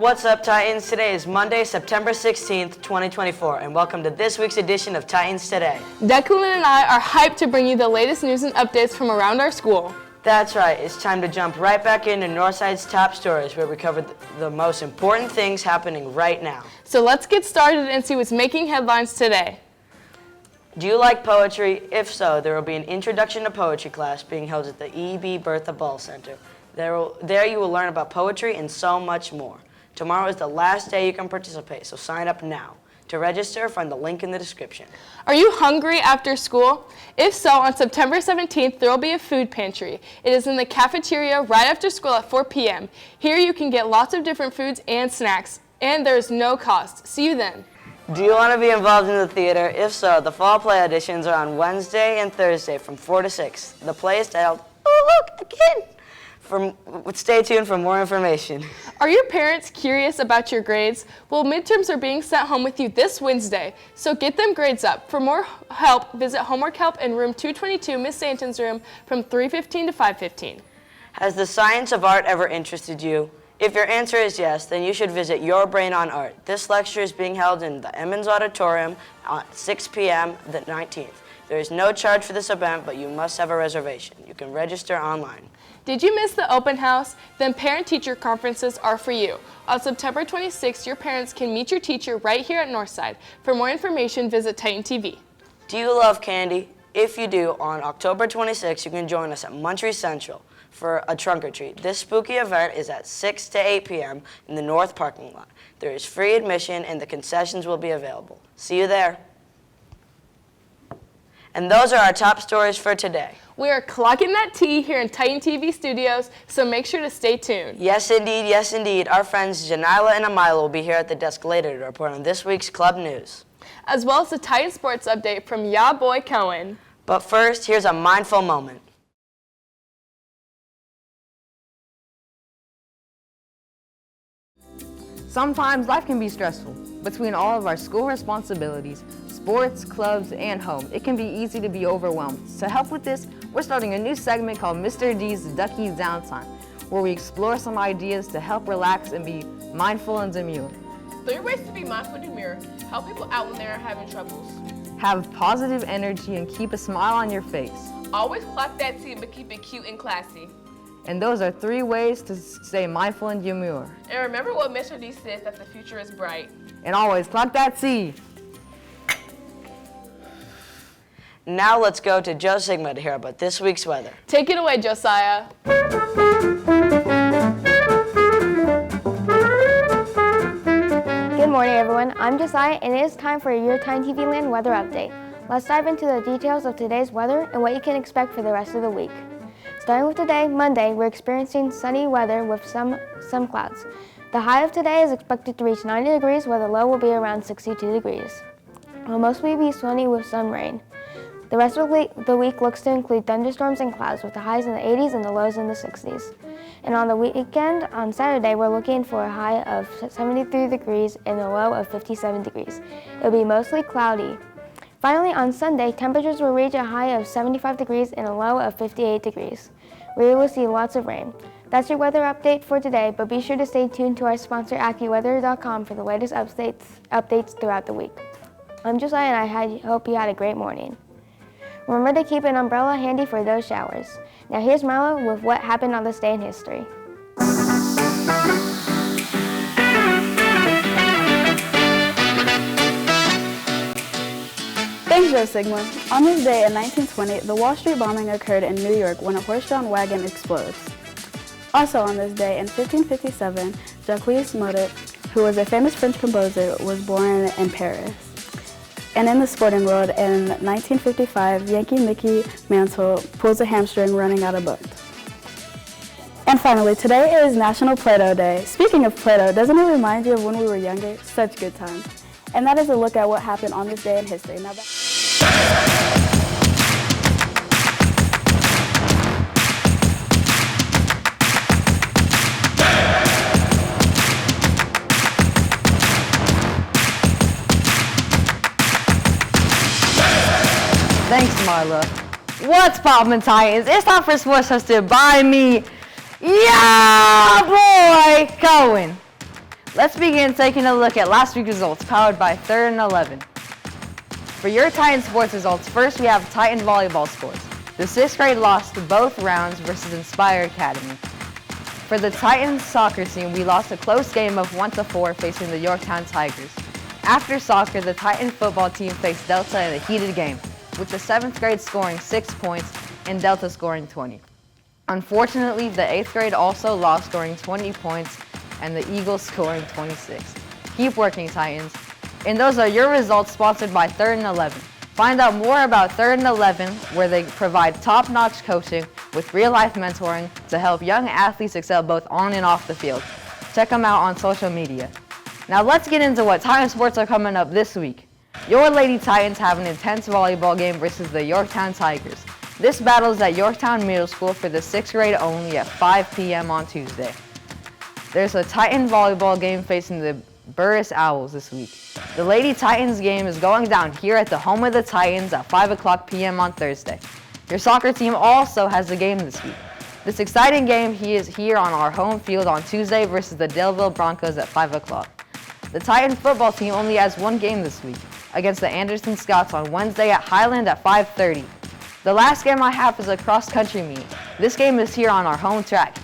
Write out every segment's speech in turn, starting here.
What's up, Titans? Today is Monday, September 16th, 2024, and welcome to this week's edition of Titans Today. Declan and I are hyped to bring you the latest news and updates from around our school. That's right, it's time to jump right back into Northside's top stories, where we cover the most important things happening right now. So let's get started and see what's making headlines today. Do you like poetry? If so, there will be an introduction to poetry class being held at the E.B. Bertha Ball Center. There you will learn about poetry and so much more. Tomorrow is the last day you can participate, so sign up now. To register, find the link in the description. Are you hungry after school? If so, on September 17th, there will be a food pantry. It is in the cafeteria right after school at 4 p.m. Here you can get lots of different foods and snacks, and there is no cost. See you then. Do you want to be involved in the theater? If so, the fall play auditions are on Wednesday and Thursday from 4 to 6. The play is titled, Oh Look, a Kid! Stay tuned for more information. Are your parents curious about your grades? Well, midterms are being sent home with you this Wednesday, so get them grades up. For more help, visit Homework Help in room 222, Miss Santon's room, from 3:15 to 5:15. Has the science of art ever interested you? If your answer is yes, then you should visit Your Brain on Art. This lecture is being held in the Emmons Auditorium at 6 p.m. the 19th. There is no charge for this event, but you must have a reservation. You can register online. Did you miss the open house? Then parent-teacher conferences are for you. On September 26th, your parents can meet your teacher right here at Northside. For more information, visit Titan TV. Do you love candy? If you do, on October 26th, you can join us at Muncie Central for a trunk or treat. This spooky event is at 6 to 8 p.m. in the north parking lot. There is free admission and the concessions will be available. See you there. And those are our top stories for today. We are clocking that T here in Titan TV studios, so make sure to stay tuned. Yes, indeed, yes, indeed. Our friends Janila and Amila will be here at the desk later to report on this week's club news, as well as a Titan sports update from Ya Boy Cohen. But first, here's a mindful moment. Sometimes life can be stressful. Between all of our school responsibilities, sports, clubs, and home, it can be easy to be overwhelmed. To help with this, we're starting a new segment called Mr. D's Ducky Downtime, where we explore some ideas to help relax and be mindful and demure. 3 ways to be mindful and demure. Help people out when they're having troubles. Have positive energy and keep a smile on your face. Always clock that T, but keep it cute and classy. And those are 3 ways to stay mindful and demure. And remember what Mr. D said, that the future is bright. And always clock that T. Now let's go to Joe Sigma to hear about this week's weather. Take it away, Josiah. Good morning, everyone. I'm Josiah, and it is time for your Titan TV Land weather update. Let's dive into the details of today's weather and what you can expect for the rest of the week. Starting with today, Monday, we're experiencing sunny weather with some clouds. The high of today is expected to reach 90 degrees, while the low will be around 62 degrees. It will mostly be sunny with some rain. The rest of the week looks to include thunderstorms and clouds, with the highs in the 80s and the lows in the 60s. And on the weekend, on Saturday, we're looking for a high of 73 degrees and a low of 57 degrees. It will be mostly cloudy. Finally, on Sunday, temperatures will reach a high of 75 degrees and a low of 58 degrees. We will see lots of rain. That's your weather update for today, but be sure to stay tuned to our sponsor, AccuWeather.com, for the latest updates throughout the week. I'm Josiah, and I hope you had a great morning. Remember to keep an umbrella handy for those showers. Now here's Marlo with what happened on this day in history. Thanks, Joe Sigma. On this day in 1920, the Wall Street bombing occurred in New York when a horse-drawn wagon explodes. Also on this day in 1557, Jacques Modet, who was a famous French composer, was born in Paris. And in the sporting world, in 1955, Yankee Mickey Mantle pulls a hamstring running out of boat. And finally, today is National Play-Doh Day. Speaking of Play-Doh, doesn't it remind you of when we were younger? Such good times. And that is a look at what happened on this day in history. Now Thanks, Marla. What's poppin', Titans? It's time for sports hosted by me, Ya Boy Cohen. Let's begin taking a look at last week's results, powered by 3rd and 11. For your Titan sports results, first we have Titan volleyball scores. The 6th grade lost both rounds versus Inspire Academy. For the Titans soccer team, we lost a close game of 1-4 facing the Yorktown Tigers. After soccer, the Titan football team faced Delta in a heated game, with the 7th grade scoring 6 points and Delta scoring 20. Unfortunately, the 8th grade also lost, scoring 20 points, and the Eagles scoring 26. Keep working, Titans. And those are your results, sponsored by 3rd and 11. Find out more about 3rd and 11, where they provide top-notch coaching with real-life mentoring to help young athletes excel both on and off the field. Check them out on social media. Now let's get into what Titan sports are coming up this week. Your Lady Titans have an intense volleyball game versus the Yorktown Tigers. This battle is at Yorktown Middle School for the 6th grade only at 5 p.m. on Tuesday. There's a Titan volleyball game facing the Burris Owls this week. The Lady Titans game is going down here at the home of the Titans at 5 o'clock p.m. on Thursday. Your soccer team also has a game this week. This exciting game is here on our home field on Tuesday versus the Delville Broncos at 5 o'clock. The Titan football team only has one game this week, against the Anderson Scouts on Wednesday at Highland at 5:30. The last game I have is a cross-country meet. This game is here on our home track.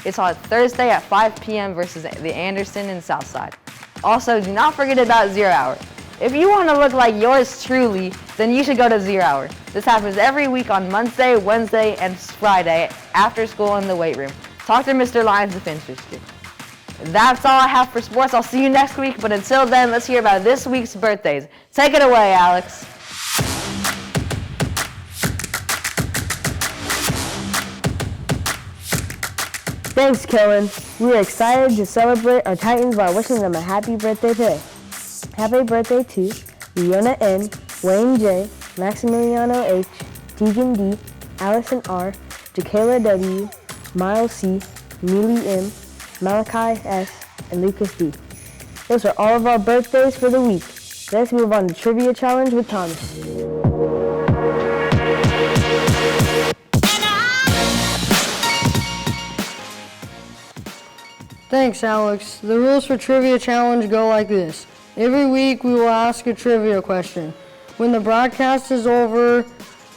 It's on Thursday at 5 p.m. versus the Anderson and Southside. Also, do not forget about 0 Hour. If you want to look like yours truly, then you should go to 0 Hour. This happens every week on Monday, Wednesday, and Friday after school in the weight room. Talk to Mr. Lyons if interested. That's all I have for sports. I'll see you next week, but until then, let's hear about this week's birthdays. Take it away, Alex. Thanks, Kellen. We are excited to celebrate our Titans by wishing them a happy birthday today. Happy birthday to Leona N., Wayne J., Maximiliano H., Deegan D., Allison R., Jakayla W., Miles C., Neely M., Malachi S., and Lucas D. Those are all of our birthdays for the week. Let's move on to Trivia Challenge with Thomas. Thanks, Alex. The rules for Trivia Challenge go like this. Every week we will ask a trivia question. When the broadcast is over,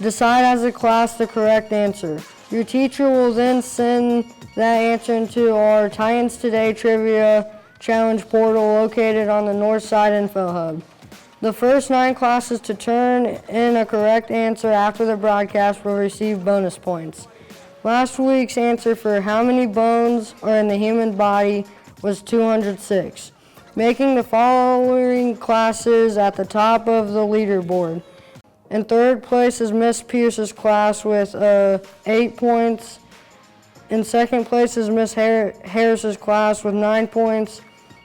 decide as a class the correct answer. Your teacher will then send that answer into our Titans Today Trivia Challenge portal located on the Northside Info Hub. The first 9 classes to turn in a correct answer after the broadcast will receive bonus points. Last week's answer for how many bones are in the human body was 206, making the following classes at the top of the leaderboard. In 3rd place is Miss Pierce's class with 8 points. In 2nd place is Miss Harris's class with 9 points.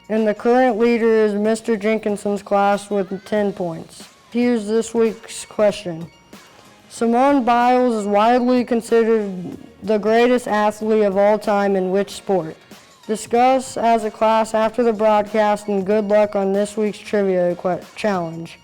And the current leader is Mr. Jenkinson's class with 10 points. Here's this week's question. Simone Biles is widely considered the greatest athlete of all time in which sport? Discuss as a class after the broadcast, and good luck on this week's trivia challenge.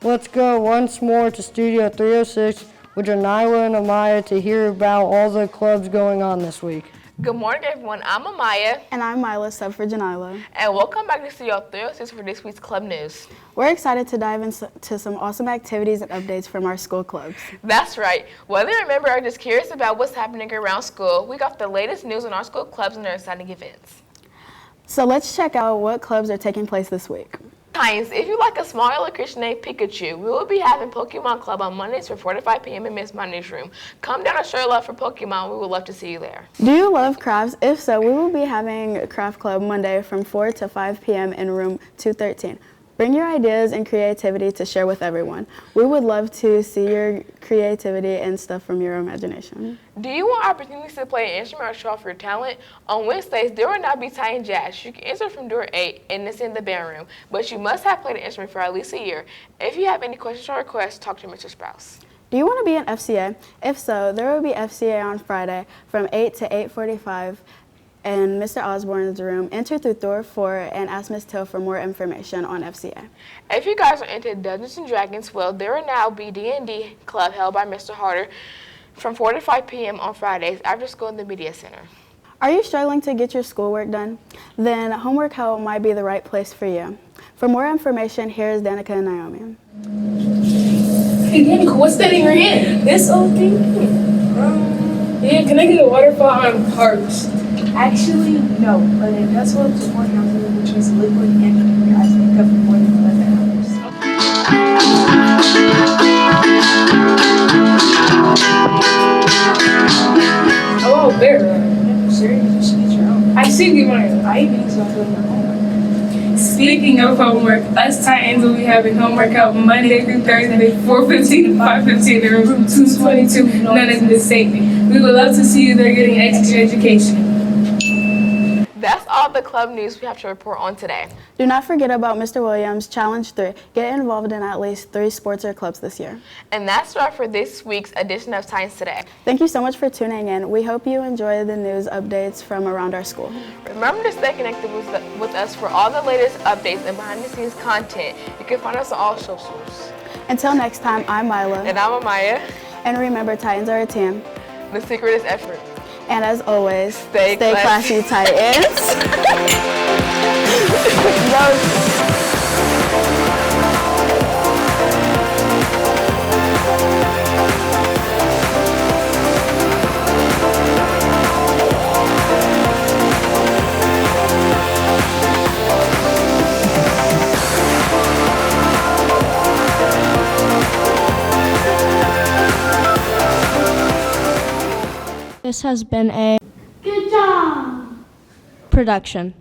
Let's go once more to Studio 306 with Janila and Amaya to hear about all the clubs going on this week. Good morning, everyone. I'm Amaya. And I'm Mila, sub for Janila. And welcome back to Studio 306 for this week's club news. We're excited to dive into some awesome activities and updates from our school clubs. That's right. Whether you're a member or just curious about what's happening around school, we got the latest news on our school clubs and their exciting events. So let's check out what clubs are taking place this week. Titans, if you like a small electrician named Pikachu, we will be having Pokemon Club on Mondays from 4 to 5 p.m. in Miss Money's room. Come down and show your love for Pokemon. We would love to see you there. Do you love crafts? If so, we will be having Craft Club Monday from 4 to 5 p.m. in room 213. Bring your ideas and creativity to share with everyone. We would love to see your creativity and stuff from your imagination. Do you want opportunities to play an instrument or show off your talent? On Wednesdays, there will now be Titan Jazz. You can enter from door 8 and it's in the band room, but you must have played an instrument for at least a year. If you have any questions or requests, talk to Mr. Sprouse. Do you want to be an FCA? If so, there will be FCA on Friday from 8 to 8:45 in Mr. Osborne's room. Enter through door 4 and ask Ms. Till for more information on FCA. If you guys are into Dungeons & Dragons, well, there will now be D&D club held by Mr. Harder from 4 to 5 p.m. on Fridays after school in the Media Center. Are you struggling to get your schoolwork done? Then Homework Help might be the right place for you. For more information, here is Danica and Naomi. Hey, Danica, what's that in your hand? This old thing? Yeah, can I get a waterfall? I'm parched. Actually, no, but it does hold to 1 ounce, which is liquid and keep your eyes make up for more than 11 hours. Hello, Bear. Sure, you should get your own. I should get mine. I think so, doing your homework. Speaking of homework, us Titans will be having homework out Monday through Thursday, 4:15 to 5:15 in room 222, known as Miss Satan. We would love to see you there getting extra education. That's all the club news we have to report on today. Do not forget about Mr. Williams' Challenge 3. Get involved in at least 3 sports or clubs this year. And that's all for this week's edition of Titans Today. Thank you so much for tuning in. We hope you enjoy the news updates from around our school. Remember to stay connected with us for all the latest updates and behind-the-scenes content. You can find us on all socials. Until next time, I'm Mila. And I'm Amaya. And remember, Titans are a team. The secret is effort. And as always, stay classy, Titans. This has been a Good Job production.